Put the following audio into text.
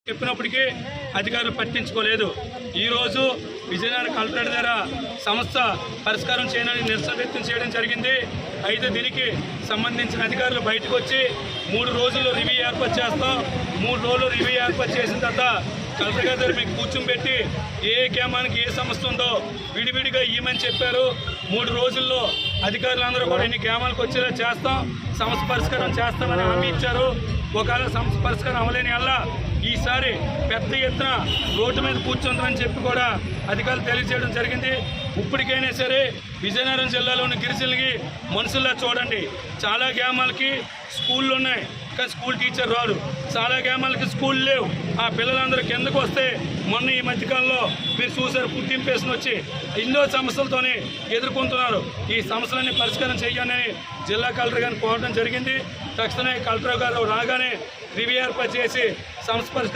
చెప్పినప్పటికీ అధికారులు పట్టించుకోలేదు. ఈరోజు విజయనగరం కలెక్టరేట్ దగ్గర సమస్య పరిష్కారం చేయడానికి నిరసన వ్యక్తం చేయడం జరిగింది. అయితే దీనికి సంబంధించిన అధికారులు బయటకు వచ్చి 3 రోజుల్లో రివ్యూ ఏర్పాటు చేస్తాం. 3 రోజులు రివ్యూ ఏర్పాటు చేసిన తర్వాత కలెక్టర్ గారి దగ్గర మీకు కూర్చోబెట్టి ఏ గ్రామానికి ఏ సమస్య ఉందో విడివిడిగా ఇవ్వమని చెప్పారు. 3 రోజుల్లో అధికారులందరూ కూడా ఎన్ని గ్రామాలకు వచ్చేలా చేస్తాం, సమస్య పరిష్కారం చేస్తామని హామీ ఇచ్చారు. ఒకవేళ సమస్య పరిష్కారం అవ్వలేని వల్ల ఈసారి పెద్ద ఎత్తున రోడ్డు మీద కూర్చుంటామని చెప్పి కూడా అధికారులు తెలియజేయడం జరిగింది. ఇప్పటికైనా సరే విజయనగరం జిల్లాలోని గిరిజనులకి మనుషుల్లా చూడండి. చాలా గ్రామాలకి స్కూళ్ళు ఉన్నాయి, కానీ స్కూల్ టీచర్ రాడు. చాలా గ్రామాలకి స్కూల్ లేవు. ఆ పిల్లలందరూ కిందకు వస్తే మొన్న ఈ మధ్యకాలంలో మీరు చూసారు, పుట్టింపేసిన వచ్చి ఎన్నో సమస్యలతోనే ఎదుర్కొంటున్నారు. ఈ సమస్యలన్నీ పరిష్కారం చేయాలని జిల్లా కలెక్టర్ గారిని కోరడం జరిగింది. తక్షణమే కలెక్టర్ గారు రాగానే రివ్యూ ఏర్పాటు చేసి సమస్య పరిష్కారం